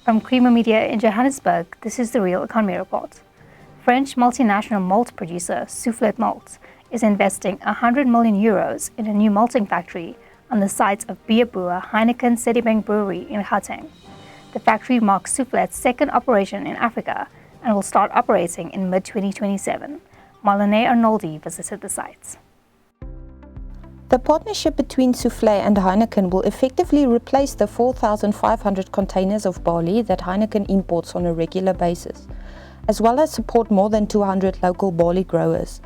From Creamer Media in Johannesburg, this is the Real Economy Report. French multinational malt producer Soufflet Malt is investing €100 million in a new malting factory on the site of beer brewer Heineken Sedibeng brewery in Gauteng. The factory marks Soufflet's second operation in Africa and will start operating in mid-2027. Marlene Arnoldi visited the site. The partnership between Soufflet and Heineken will effectively replace the 4,500 containers of barley that Heineken imports on a regular basis, as well as support more than 200 local barley growers.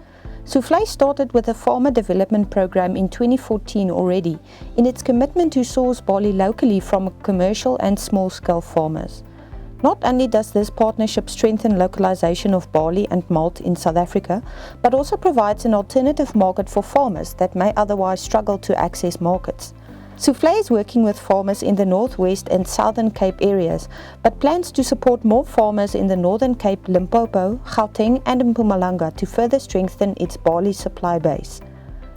Soufflet started with a farmer development program in 2014 already in its commitment to source barley locally from commercial and small-scale farmers. Not only does this partnership strengthen localization of barley and malt in South Africa, but also provides an alternative market for farmers that may otherwise struggle to access markets. Soufflet is working with farmers in the Northwest and Southern Cape areas, but plans to support more farmers in the Northern Cape, Limpopo, Gauteng and Mpumalanga to further strengthen its barley supply base.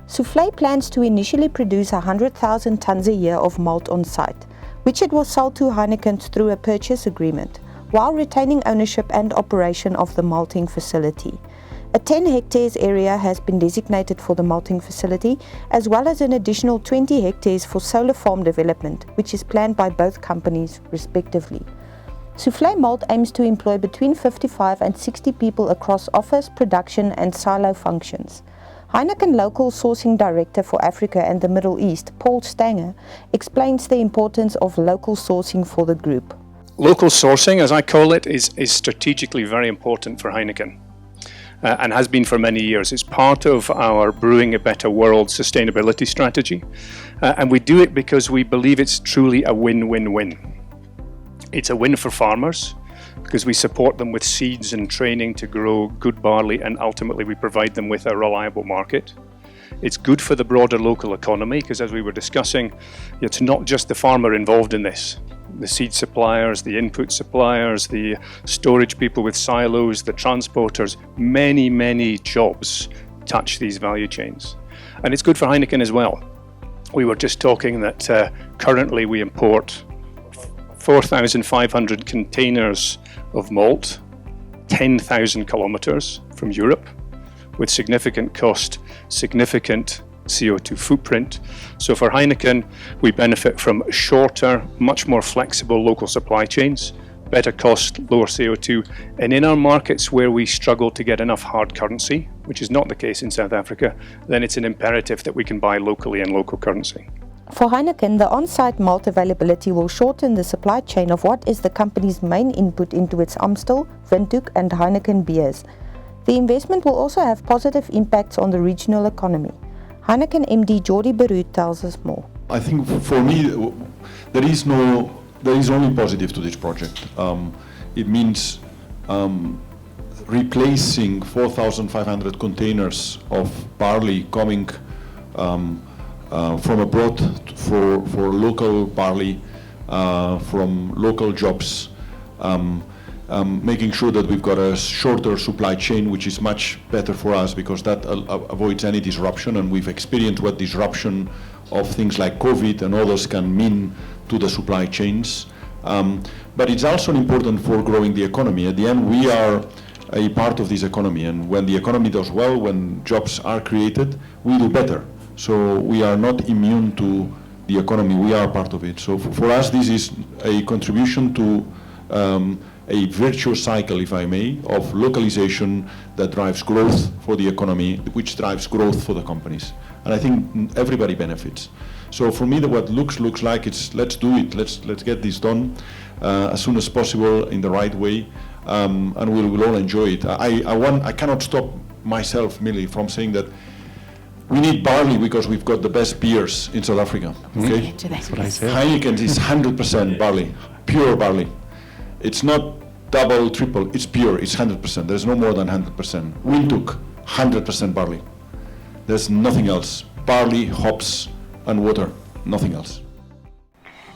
Soufflet plans to initially produce 100,000 tons a year of malt on site, which it will sell to Heineken through a purchase agreement, while retaining ownership and operation of the malting facility. A 10 hectares area has been designated for the malting facility, as well as an additional 20 hectares for solar farm development, which is planned by both companies respectively. Soufflet Malt aims to employ between 55 and 60 people across office, production and silo functions. Heineken Local Sourcing Director for Africa and the Middle East, Paul Stanger, explains the importance of local sourcing for the group. Local sourcing, as I call it, is strategically very important for Heineken and has been for many years. It's part of our Brewing a Better World sustainability strategy, and we do it because we believe it's truly a win-win-win. It's a win for farmers, because we support them with seeds and training to grow good barley, and ultimately we provide them with a reliable market. It's good for the broader local economy, because as we were discussing, it's not just the farmer involved in this. The seed suppliers, the input suppliers, the storage people with silos, the transporters, many jobs touch these value chains. And it's good for Heineken as well. We were just talking that currently we import 4,500 containers of malt, 10,000 kilometers from Europe, with significant cost, significant CO2 footprint. So for Heineken, we benefit from shorter, much more flexible local supply chains, better cost, lower CO2, and in our markets where we struggle to get enough hard currency, which is not the case in South Africa, then it's an imperative that we can buy locally in local currency. For Heineken, the on-site malt availability will shorten the supply chain of what is the company's main input into its Amstel, Windhoek and Heineken beers. The investment will also have positive impacts on the regional economy. Heineken MD Jordi Beroet tells us more. I think for me, there is only positive to this project. It means replacing 4,500 containers of barley coming from abroad for local barley, from local jobs, making sure that we've got a shorter supply chain, which is much better for us because that avoids any disruption, and we've experienced what disruption of things like COVID and others can mean to the supply chains. But it's also important for growing the economy. At the end, we are a part of this economy, and when the economy does well, when jobs are created, we do better. So we are not immune to the economy, we are part of it. So for us, this is a contribution to a virtuous cycle, if I may, of localization that drives growth for the economy, which drives growth for the companies. And I think everybody benefits. So for me, what looks like it's let's do it, let's get this done as soon as possible in the right way, and we'll all enjoy it. I cannot stop myself, Millie, from saying that we need barley because we've got the best beers in South Africa. Okay, That's what I said. Heineken is 100% barley, pure barley. It's not double, triple. It's pure. It's 100%. There's no more than 100%. Windhoek, 100% barley. There's nothing else. Barley, hops, and water. Nothing else.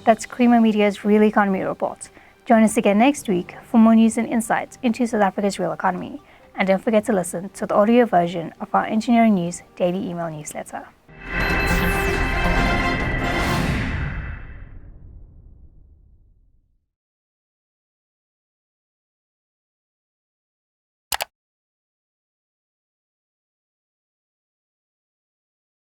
That's Creamer Media's Real Economy Report. Join us again next week for more news and insights into South Africa's real economy. And don't forget to listen to the audio version of our Engineering News daily email newsletter.